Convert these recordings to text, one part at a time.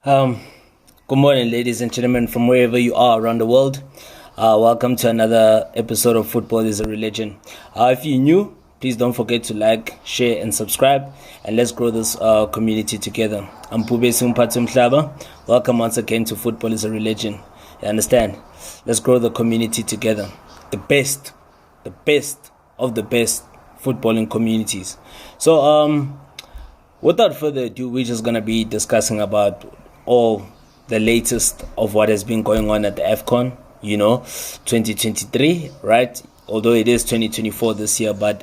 Um, Good morning, ladies and gentlemen, from wherever you are around the world. Welcome to another episode of Football is a Religion. If you're new, please don't forget to like, share, and subscribe, and let's grow this community together. I'm Pubesi Mphatsi Mhlaba. Welcome once again to Football is a Religion. You understand? Let's grow the community together. The best of the best footballing communities. So, without further ado, we're just gonna be discussing about all the latest of what has been going on at the AFCON, 2023, right? Although it is 2024 this year, but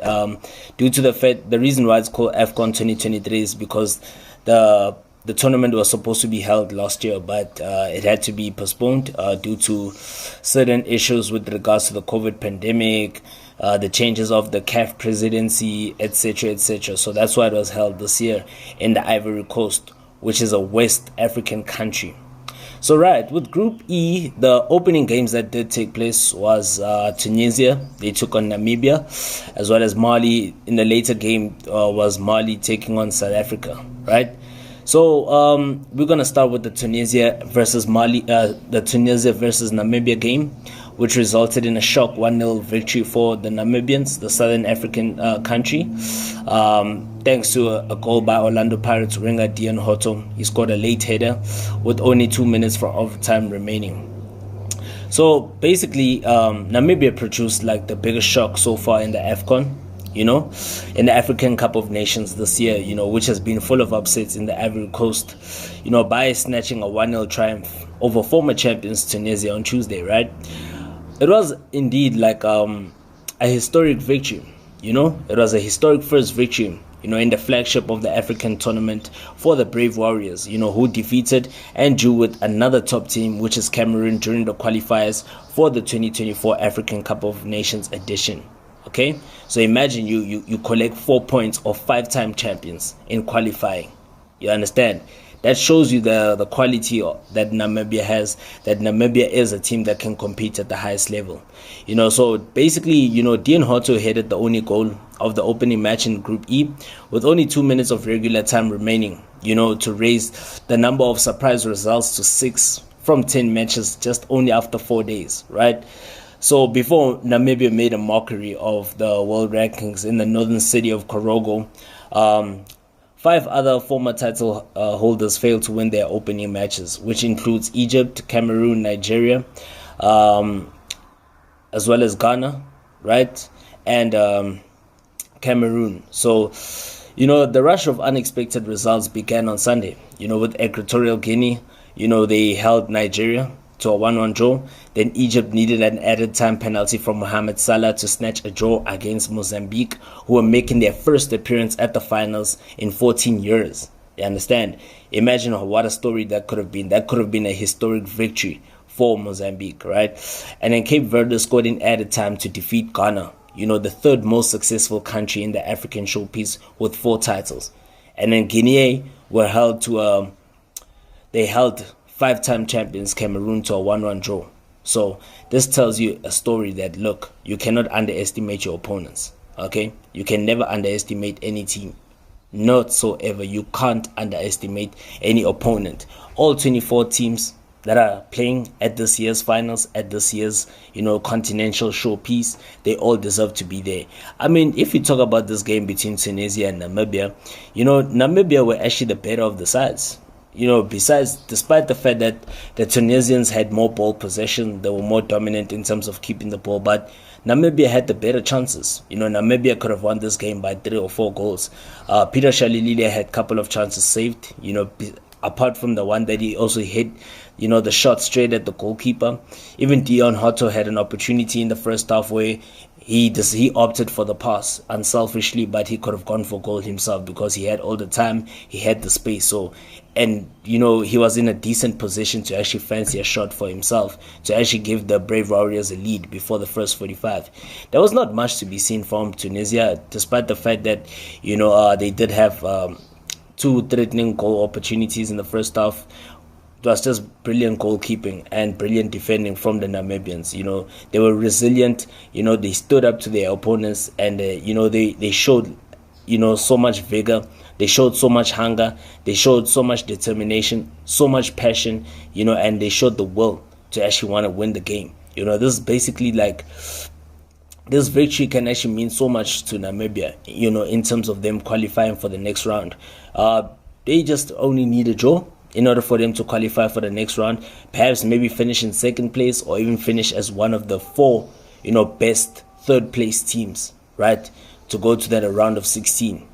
due to the reason why it's called AFCON 2023 is because the tournament was supposed to be held last year, but it had to be postponed due to certain issues with regards to the COVID pandemic, the changes of the CAF presidency, etc., etc. So that's why it was held this year in the Ivory Coast, which is a West African country. So right, with Group E, the opening games that did take place was Tunisia. They took on Namibia, as well as Mali. In the later game was Mali taking on South Africa, right? So we're gonna start with the Tunisia versus Namibia game, which resulted in a shock 1-0 victory for the Namibians, the Southern African country. Thanks to a goal by Orlando Pirates winger Deon Hotto. He scored a late header with only 2 minutes for overtime remaining. So basically, Namibia produced like the biggest shock so far in the AFCON, in the African Cup of Nations this year, which has been full of upsets in the Ivory Coast, by snatching a 1-0 triumph over former champions Tunisia on Tuesday, right? It was indeed like a historic victory, It was a historic first victory, in the flagship of the African tournament for the Brave Warriors, who defeated and drew with another top team, which is Cameroon, during the qualifiers for the 2024 African Cup of Nations edition. Okay, so imagine you collect 4 points of 5-time champions in qualifying. You understand? That shows you the quality that Namibia has, that Namibia is a team that can compete at the highest level. So basically, Deon Hotto headed the only goal of the opening match in Group E with only 2 minutes of regular time remaining, to raise the number of surprise results to 6 from 10 matches just only after 4 days, right? So before Namibia made a mockery of the world rankings in the northern city of Korogo, 5 other former title holders failed to win their opening matches, which includes Egypt, Cameroon, Nigeria, as well as Ghana, right? And Cameroon. So, the rush of unexpected results began on Sunday, with Equatorial Guinea. They held Nigeria to a 1-1 draw. Then Egypt needed an added time penalty from Mohamed Salah to snatch a draw against Mozambique, who were making their first appearance at the finals in 14 years. You understand? Imagine what a story that could have been. That could have been a historic victory for Mozambique, right? And then Cape Verde scored in added time to defeat Ghana, the third most successful country in the African showpiece with 4 titles. And then Guinea were held to they held 5-time champions Cameroon to a 1-1 draw. So this tells you a story that, look, you cannot underestimate your opponents. Okay, you can never underestimate any team. Not so ever. You can't underestimate any opponent. All 24 teams that are playing at this year's finals, at this year's continental showpiece, they all deserve to be there. I mean, if you talk about this game between Tunisia and Namibia, Namibia were actually the better of the sides. Despite the fact that the Tunisians had more ball possession, they were more dominant in terms of keeping the ball, but Namibia had the better chances. Namibia could have won this game by 3 or 4 goals. Peter Shalilile had a couple of chances saved, apart from the one that he also hit, the shot straight at the goalkeeper. Even Deon Hotto had an opportunity in the first half where he opted for the pass unselfishly, but he could have gone for goal himself because he had all the time, he had the space. So, and he was in a decent position to actually fancy a shot for himself, to actually give the Brave Warriors a lead before the first 45. There was not much to be seen from Tunisia, despite the fact that they did have 2 threatening goal opportunities in the first half. It was just brilliant goalkeeping and brilliant defending from the Namibians. They were resilient. They stood up to their opponents, and they showed so much vigor They showed so much hunger, they showed so much determination, so much passion, and they showed the will to actually want to win the game. This is basically like, this victory can actually mean so much to Namibia, in terms of them qualifying for the next round. They just only need a draw in order for them to qualify for the next round. Perhaps maybe finish in second place, or even finish as one of the four, best third place teams, right, to go to that round of 16.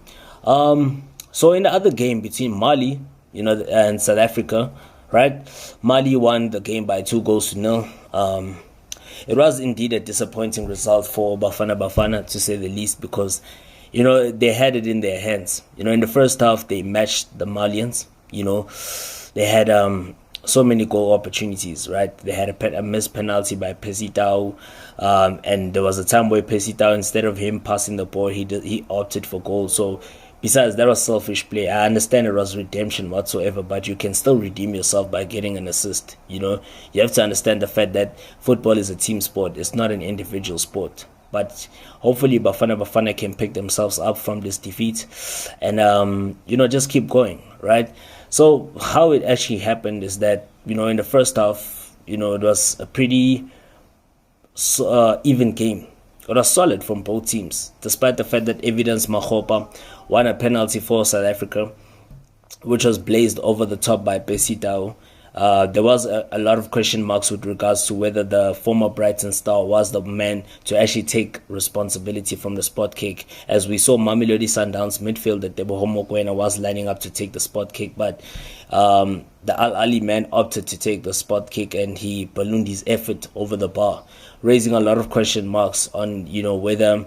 So in the other game between Mali, and South Africa, right, Mali won the game by 2-0. It was indeed a disappointing result for Bafana, to say the least, because, they had it in their hands. In the first half, they matched the Malians. They had so many goal opportunities, right? They had a missed penalty by Pesitao, and there was a time where Pesitao, instead of him passing the ball, he opted for goal. So besides, that was selfish play. I understand it was redemption whatsoever, but you can still redeem yourself by getting an assist. You have to understand the fact that football is a team sport. It's not an individual sport. But hopefully Bafana can pick themselves up from this defeat and, just keep going, right? So how it actually happened is that, in the first half, it was a pretty even game. It was solid from both teams, despite the fact that Evidence Makgopa won a penalty for South Africa, which was blazed over the top by Pesitao. There was a lot of question marks with regards to whether the former Brighton star was the man to actually take responsibility from the spot kick, as we saw Mamelodi Sundowns midfielder Teboho Mokoena was lining up to take the spot kick, but the Al Ali man opted to take the spot kick, and he ballooned his effort over the bar, raising a lot of question marks on whether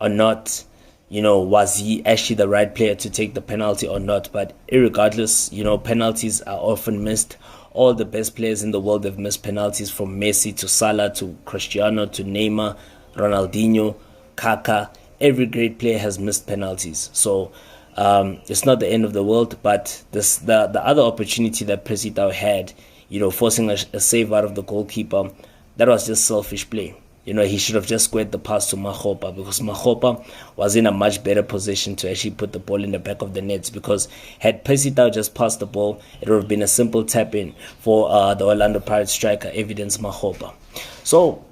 or not was he actually the right player to take the penalty or not. But irregardless, penalties are often missed. All the best players in the world have missed penalties, from Messi to Salah to Cristiano to Neymar, Ronaldinho, Kaká. Every great player has missed penalties. So it's not the end of the world, but the other opportunity that Pesitao had, forcing a save out of the goalkeeper, that was just selfish play. He should have just squared the pass to Makgopa, because Makgopa was in a much better position to actually put the ball in the back of the nets, because had Pesitao just passed the ball, it would have been a simple tap-in for the Orlando Pirates striker, Evidence Makgopa. So,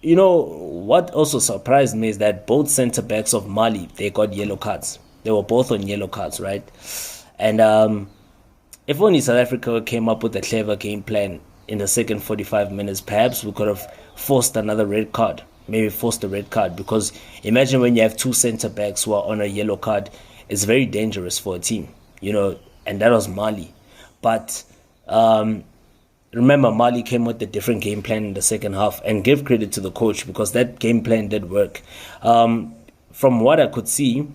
what also surprised me is that both centre-backs of Mali, they got yellow cards. They were both on yellow cards, right? And if only South Africa came up with a clever game plan in the second 45 minutes, perhaps we could have forced another red card, maybe forced a red card, because imagine when you have two center backs who are on a yellow card, it's very dangerous for a team, and that was Mali. But remember, Mali came with a different game plan in the second half, and give credit to the coach, because that game plan did work. From what I could see,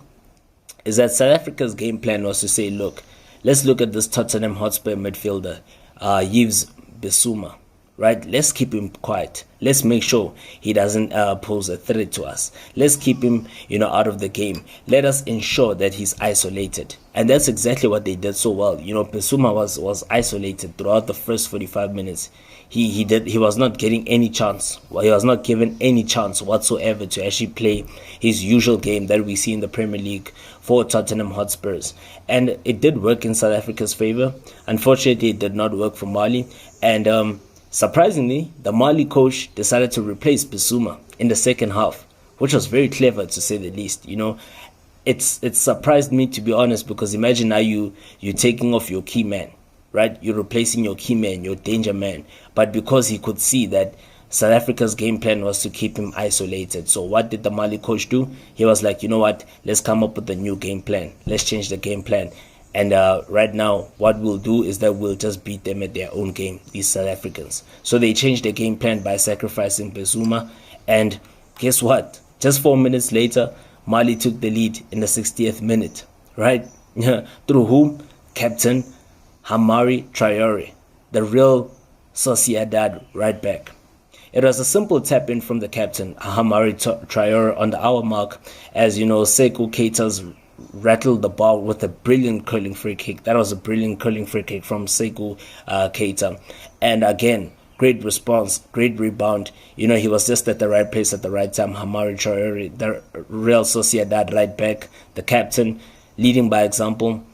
is that South Africa's game plan was to say, look, let's look at this Tottenham Hotspur midfielder, Yves Bissouma, right? Let's keep him quiet. Let's make sure he doesn't pose a threat to us. Let's keep him, out of the game. Let us ensure that he's isolated. And that's exactly what they did so well. Bissouma was isolated throughout the first 45 minutes. He was not getting any chance. Well, he was not given any chance whatsoever to actually play his usual game that we see in the Premier League for Tottenham Hotspurs. And it did work in South Africa's favor. Unfortunately, it did not work for Mali. And surprisingly, the Mali coach decided to replace Bissouma in the second half, which was very clever, to say the least. It surprised me, to be honest, because imagine now you're taking off your key man, right? You're replacing your key man, your danger man. But because he could see that South Africa's game plan was to keep him isolated. So what did the Mali coach do? He was like, you know what? Let's come up with a new game plan. Let's change the game plan. And right now, what we'll do is that we'll just beat them at their own game, these South Africans. So they changed the game plan by sacrificing Bissouma. And guess what? Just 4 minutes later, Mali took the lead in the 60th minute, right? Through whom? Captain HAMARI TRAORE, the real Sociedad right back. It was a simple tap-in from the captain, HAMARI TRAORE, on the hour mark, as Sekou Keita's rattled the ball with a brilliant curling free kick. That was a brilliant curling free kick from Sekou Keita. And again, great response, great rebound. He was just at the right place at the right time. HAMARI TRAORE, the Real Sociedad right back, the captain, leading by example,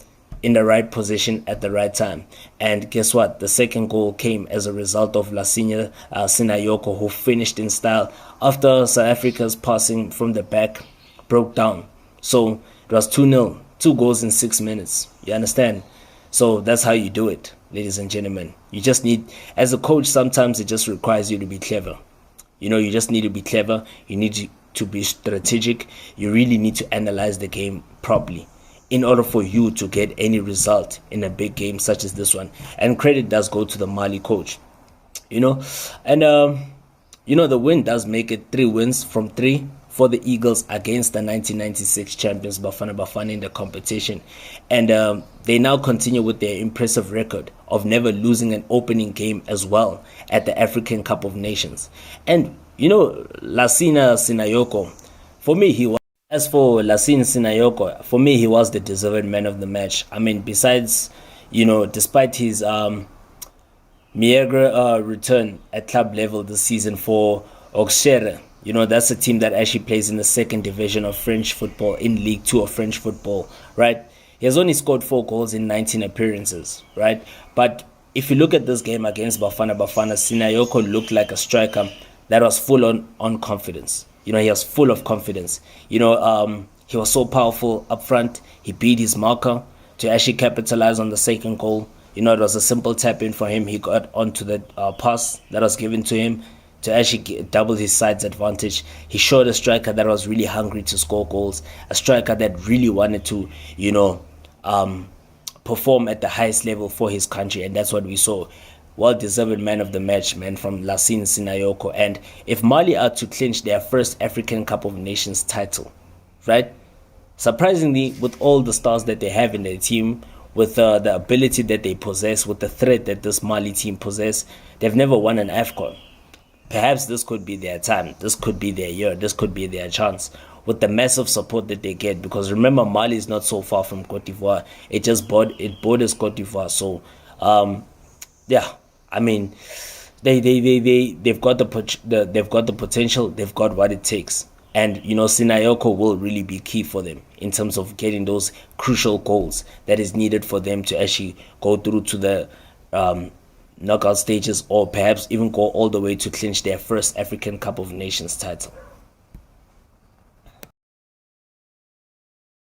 in the right position at the right time. And guess what? The second goal came as a result of LASSINE Sinayoko, who finished in style after South Africa's passing from the back broke down. So it was 2-0, 2 goals in 6 minutes. You understand? So that's how you do it, ladies and gentlemen. You just need, as a coach, sometimes it just requires you to be clever. You just need to be clever. You need to be strategic. You really need to analyze the game properly in order for you to get any result in a big game such as this one. And credit does go to the Mali coach, and the win does make it 3 wins from 3 for the Eagles against the 1996 champions Bafana Bafana in the competition. And they now continue with their impressive record of never losing an opening game as well at the African Cup of Nations. And LASSINE Sinayoko, for me, as for LASSINE Sinayoko, for me, he was the deserved man of the match. I mean, besides, despite his meager return at club level this season for Auxerre, that's a team that actually plays in the second division of French football, in League 2 of French football, right? He has only scored 4 goals in 19 appearances, right? But if you look at this game against Bafana Bafana, Sinayoko looked like a striker that was full on confidence. He was full of confidence. He was so powerful up front. He beat his marker to actually capitalize on the second goal. It was a simple tap in for him. He got onto the pass that was given to him to actually double his side's advantage. He showed a striker that was really hungry to score goals, a striker that really wanted to, perform at the highest level for his country, and that's what we saw. Well-deserved man of the match, man, from LASSINE Sinayoko. And if Mali are to clinch their first African Cup of Nations title, right? Surprisingly, with all the stars that they have in their team, with the ability that they possess, with the threat that this Mali team possess, they've never won an AFCON. Perhaps this could be their time. This could be their year. This could be their chance with the massive support that they get. Because remember, Mali is not so far from Cote d'Ivoire. It borders Cote d'Ivoire. So, yeah. I mean, they've got the potential. They've got what it takes, and Sinayoko will really be key for them in terms of getting those crucial goals that is needed for them to actually go through to the knockout stages, or perhaps even go all the way to clinch their first African Cup of Nations title.